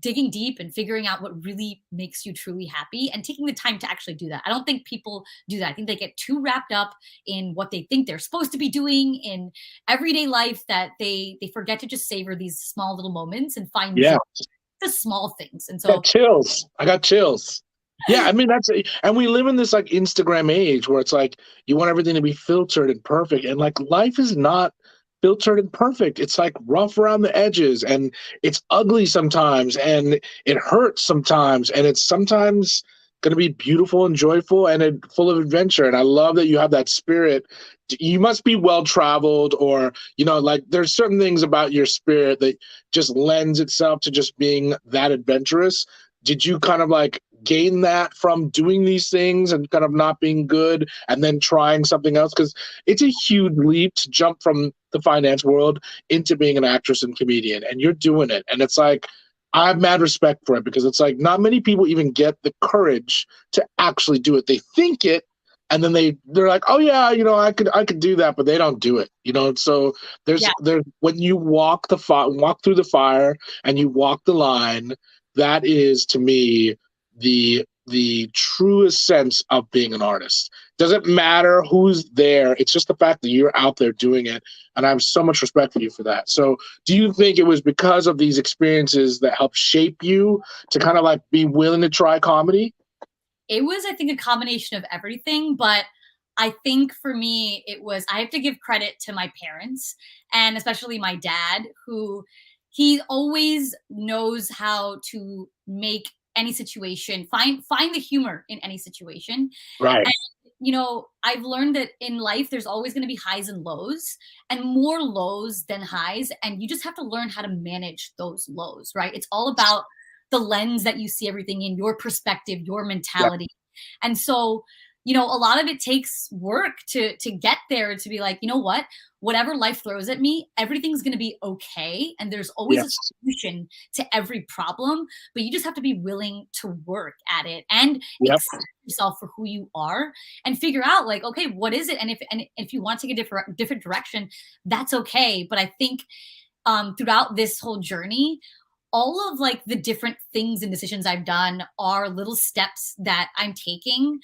digging deep and figuring out what really makes you truly happy and taking the time to actually do that. I don't think people do that. I think they get too wrapped up in what they think they're supposed to be doing in everyday life that they forget to just savor these small little moments and find joy in the small things. And so I got chills. Yeah, I mean, and we live in this like Instagram age where it's like you want everything to be filtered and perfect, and like life is not filtered and perfect. It's like rough around the edges, and it's ugly sometimes, and it hurts sometimes, and it's sometimes going to be beautiful and joyful and full of adventure. And I love that you have that spirit. You must be well traveled, or like there's certain things about your spirit that just lends itself to just being that adventurous. Did you kind of like gain that from doing these things and kind of not being good and then trying something else? Because it's a huge leap to jump from the finance world into being an actress and comedian, and you're doing it. And it's like, I have mad respect for it, because it's like not many people even get the courage to actually do it. They think it, and then they're like, oh yeah, I could do that, but they don't do it. So there's when you walk through the fire and you walk the line, that is to me the truest sense of being an artist. Doesn't matter who's there. It's just the fact that you're out there doing it. And I have so much respect for you for that. So do you think it was because of these experiences that helped shape you to kind of like be willing to try comedy? It was, I think, a combination of everything. But I think for me, I have to give credit to my parents, and especially my dad, who he always knows how to make any situation, find the humor in any situation. Right. And, I've learned that in life, there's always going to be highs and lows, and more lows than highs. And you just have to learn how to manage those lows, right? It's all about the lens that you see everything in, your perspective, your mentality. And so, a lot of it takes work to get there, to be like, whatever life throws at me, everything's going to be okay. And there's always a solution to every problem, but you just have to be willing to work at it and accept yourself for who you are and figure out like, okay, what is it? And if you want to take a different direction, that's okay. But I think throughout this whole journey, all of like the different things and decisions I've done are little steps that I'm taking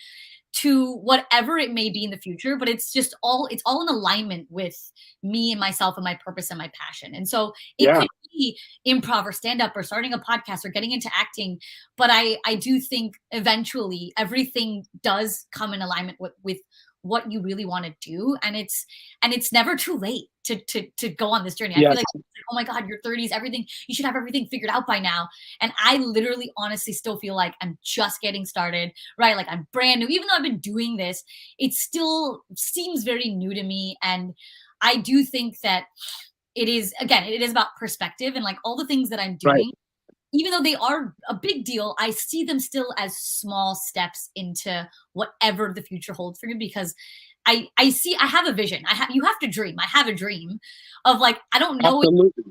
to whatever it may be in the future, but it's all in alignment with me and myself and my purpose and my passion. And so it could be improv or stand-up or starting a podcast or getting into acting. But I do think eventually everything does come in alignment with what you really want to do. And it's never too late to go on this journey. I feel like, oh my God, your 30s, everything, you should have everything figured out by now. And I literally honestly still feel like I'm just getting started, right? Like I'm brand new, even though I've been doing this, it still seems very new to me. And I do think that it is, again, it is about perspective, and like all the things that I'm doing, Right. even though they are a big deal, I see them still as small steps into whatever the future holds for me, because I have a vision. You have to dream. I have a dream of like, I don't know. Absolutely.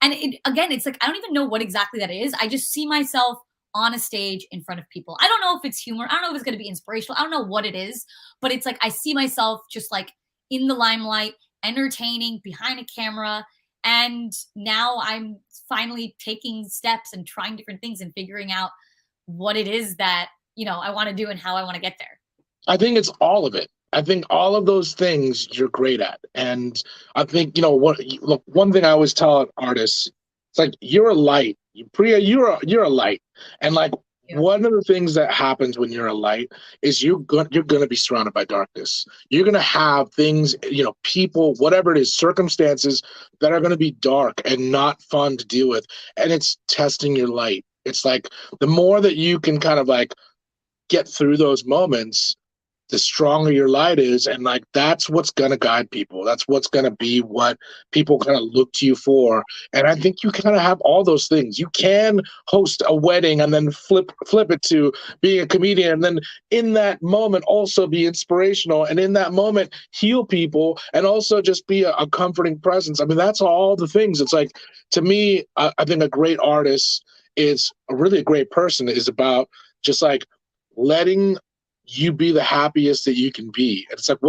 And again, it's like, I don't even know what exactly that is. I just see myself on a stage in front of people. I don't know if it's humor. I don't know if it's going to be inspirational. I don't know what it is, but it's like, I see myself just like in the limelight, entertaining behind a camera. And now I'm finally taking steps and trying different things and figuring out what it is that, I want to do and how I want to get there. I think it's all of it. I think all of those things you're great at. And I think, look, one thing I always tell artists, it's like, you're a light. Priya, you're a light. And like, one of the things that happens when you're a light is you're going to be surrounded by darkness. You're going to have things, people, whatever it is, circumstances that are going to be dark and not fun to deal with. And it's testing your light. It's like, the more that you can kind of like get through those moments, the stronger your light is. And like, that's what's going to guide people. That's what's going to be what people kind of look to you for. And I think you kind of have all those things. You can host a wedding and then flip it to being a comedian. And then in that moment also be inspirational. And in that moment, heal people and also just be a comforting presence. I mean, that's all the things. It's like, to me, I think a great artist is really a great person is about just like letting you be the happiest that you can be. And it's like,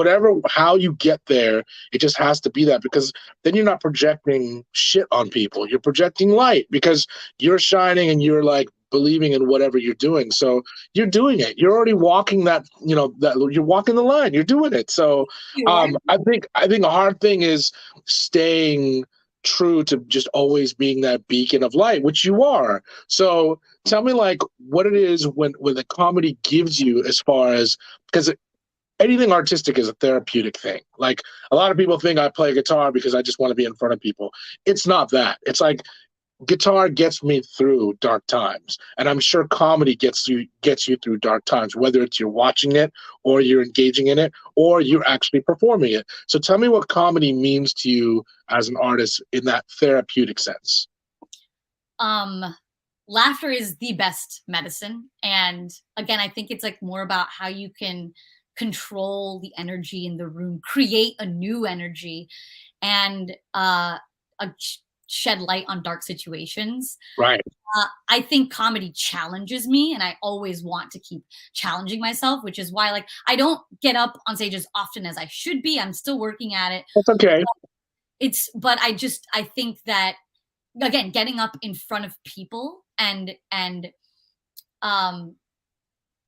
how you get there, it just has to be that, because then you're not projecting shit on people. You're projecting light because you're shining and you're like believing in whatever you're doing. So you're doing it. You're already walking that you're walking the line. You're doing it. So I think a hard thing is staying true to just always being that beacon of light, which you are. So tell me like what it is when the comedy gives you, as far as, because anything artistic is a therapeutic thing. Like, a lot of people think I play guitar because I just want to be in front of people. It's not that. It's like, guitar gets me through dark times, and I'm sure comedy gets you through dark times, whether it's you're watching it or you're engaging in it or you're actually performing it. So tell me what comedy means to you as an artist in that therapeutic sense. Laughter is the best medicine, and again, I think it's like more about how you can control the energy in the room, create a new energy, and shed light on dark situations. Right. I think comedy challenges me, and I always want to keep challenging myself, which is why like I don't get up on stage as often as I should be. I'm still working at it. That's okay. But I think that, again, getting up in front of people and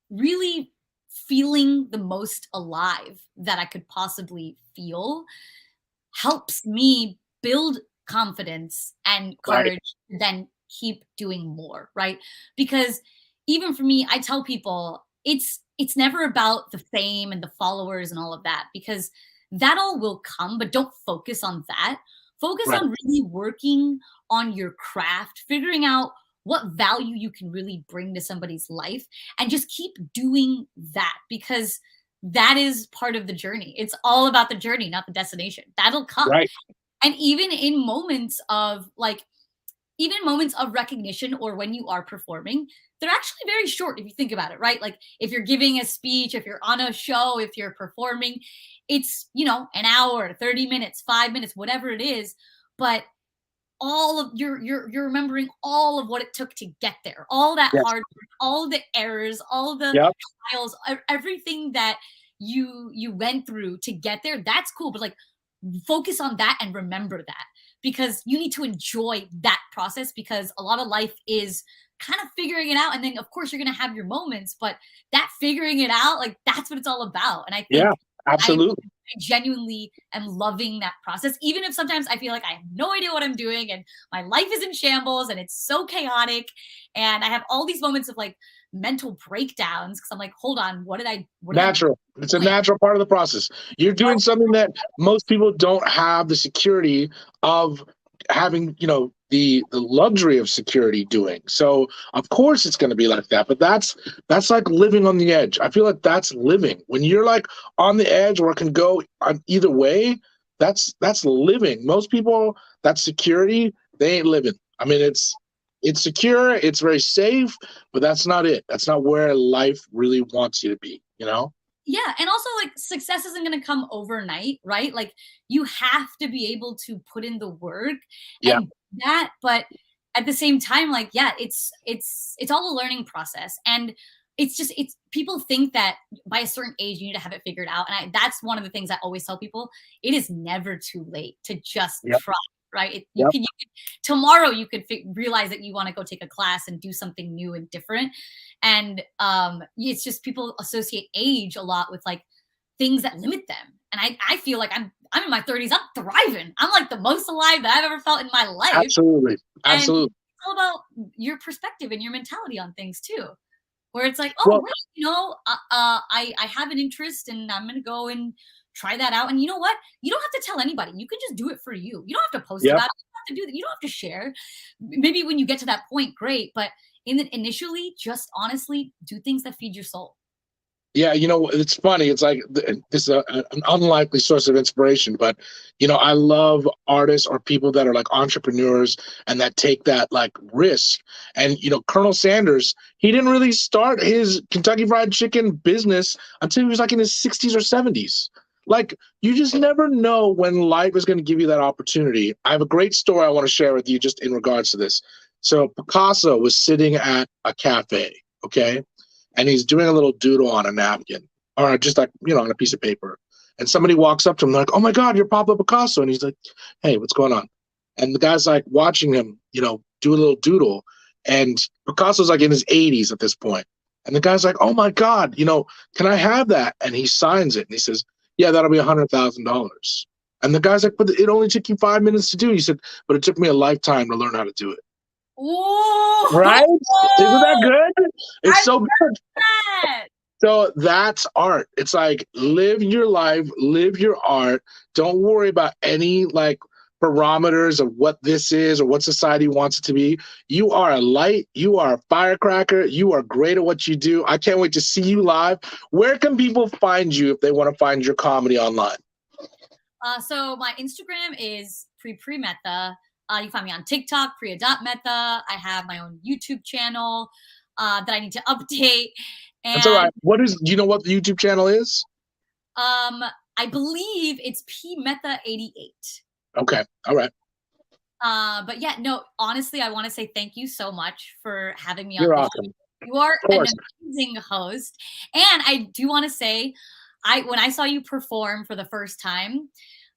really feeling the most alive that I could possibly feel helps me build confidence and courage to then keep doing more, right? Because even for me, I tell people it's never about the fame and the followers and all of that, because that all will come, but don't focus on that. Focus on really working on your craft, figuring out what value you can really bring to somebody's life, and just keep doing that, because that is part of the journey. It's all about the journey, not the destination. That'll come. Right. And even in moments of recognition, or when you are performing, they're actually very short if you think about it, right? Like if you're giving a speech, if you're on a show, if you're performing, it's, an hour, 30 minutes, 5 minutes, whatever it is. But all of you're remembering all of what it took to get there, all that hard work, all the errors, all the trials, everything that you went through to get there. That's cool. But like, focus on that and remember that, because you need to enjoy that process, because a lot of life is kind of figuring it out. And then of course you're going to have your moments, but that figuring it out, like that's what it's all about. And I think absolutely. I genuinely am loving that process, even if sometimes I feel like I have no idea what I'm doing and my life is in shambles and it's so chaotic. And I have all these moments of like mental breakdowns because I'm like, hold on, natural. It's a natural part of the process. You're doing something that most people don't have the security of having, the luxury of security doing. So of course it's going to be like that, but that's like living on the edge. I feel like that's living. When you're like on the edge where it can go on either way, that's living. Most people, that security, they ain't living. I mean, it's secure, it's very safe, but that's not it. That's not where life really wants you to be, you know? Yeah, and also like success isn't going to come overnight, right? Like you have to be able to put in the work Yeah. and that, but at the same time, like yeah, it's all a learning process, and it's people think that by a certain age you need to have it figured out, and that's one of the things I always tell people: it is never too late to just Yep. try. Right? Yep. Tomorrow you could realize that you want to go take a class and do something new and different. And it's just people associate age a lot with like things that limit them. And I feel like I'm in my 30s. I'm thriving. I'm like the most alive that I've ever felt in my life. Absolutely. Absolutely. And it's all about your perspective and your mentality on things too. Where it's like, oh, wait, you know, I have an interest and I'm going to go and try that out. And you know what? You don't have to tell anybody. You can just do it for you. You don't have to post about it. You don't have to do that. You don't have to share. Maybe when you get to that point, great. But initially, just honestly do things that feed your soul. Yeah, you know, it's funny. It's like this is an unlikely source of inspiration, but you know, I love artists or people that are like entrepreneurs and that take that like risk. And you know, Colonel Sanders, he didn't really start his Kentucky Fried Chicken business until he was like in his 60s or 70s. Like, you just never know when life is going to give you that opportunity. I have a great story I want to share with you just in regards to this. So Picasso was sitting at a cafe, okay? And he's doing a little doodle on a napkin or just like, you know, on a piece of paper. And somebody walks up to him like, oh my God, you're Pablo Picasso. And he's like, hey, what's going on? And the guy's like watching him, you know, do a little doodle. And Picasso's like in his 80s at this point. And the guy's like, oh my God, you know, can I have that? And he signs it and he says, yeah, that'll be $100,000. And the guy's like, but it only took you 5 minutes to do. He said, but it took me a lifetime to learn how to do it. Ooh, right? Isn't that good? It's so good. that. So that's art. It's like, live your life, live your art. Don't worry about any like barometers of what this is or what society wants it to be. You are a light. You are a firecracker. You are great at what you do. I can't wait to see you live. Where can people find you if they want to find your comedy online? So my Instagram is Priya.Mehta. You can find me on TikTok, Priya.Mehta. I have my own YouTube channel that I need to update. And, that's all right. Do you know what the YouTube channel is? I believe it's PMehta88. Okay. All right. But yeah, no, honestly, I want to say thank you so much for having me on. You're awesome. You are an amazing host. And I do want to say, when I saw you perform for the first time,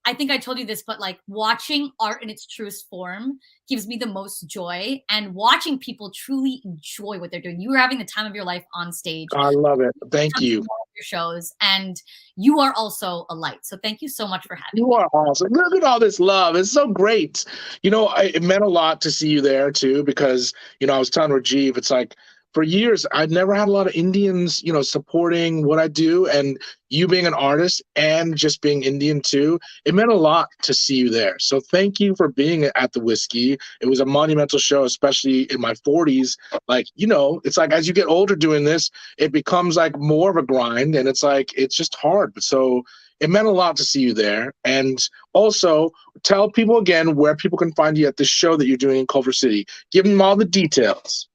I think I told you this, but like watching art in its truest form gives me the most joy, and watching people truly enjoy what they're doing. You are having the time of your life on stage. I love it. Thank you. Your shows, and you are also a light. So thank you so much for having me. You are awesome. Look at all this love. It's so great. You know, it meant a lot to see you there too, because, you know, I was telling Rajiv, it's like, for years, I'd never had a lot of Indians, you know, supporting what I do, and you being an artist and just being Indian too, it meant a lot to see you there. So thank you for being at the Whiskey. It was a monumental show, especially in my 40s. Like, you know, it's like as you get older doing this, it becomes like more of a grind, and it's like, it's just hard. So it meant a lot to see you there. And also tell people again where people can find you at this show that you're doing in Culver City. Give them all the details.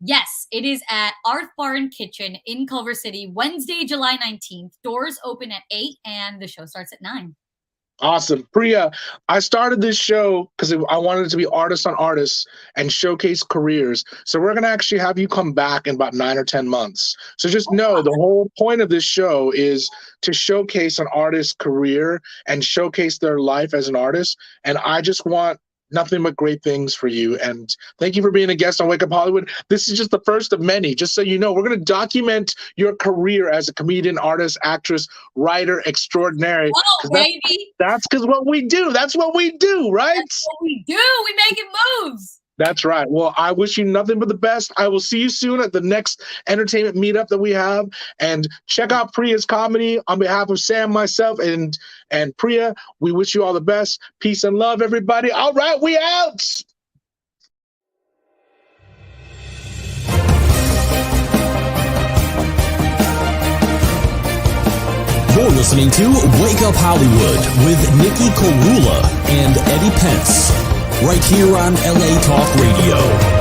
Yes, it is at Arth Bar and Kitchen in Culver City, Wednesday, July 19th. Doors open at 8 and the show starts at 9. Awesome. Priya, I started this show because I wanted it to be artist on artists and showcase careers. So we're going to actually have you come back in about 9 or 10 months. So just know the whole point of this show is to showcase an artist's career and showcase their life as an artist. And I just want nothing but great things for you. And thank you for being a guest on Wake Up Hollywood. This is just the first of many. Just so you know, we're going to document your career as a comedian, artist, actress, writer extraordinary. Oh, baby. That's because what we do. That's what we do, right? That's what we do. We making moves. That's right. Well, I wish you nothing but the best. I will see you soon at the next entertainment meetup that we have. And check out Priya's comedy on behalf of Sam, myself, and Priya. We wish you all the best. Peace and love, everybody. All right, we out. You're listening to Wake Up Hollywood with Nikki Korula and Eddie Pence. right here on LA Talk Radio.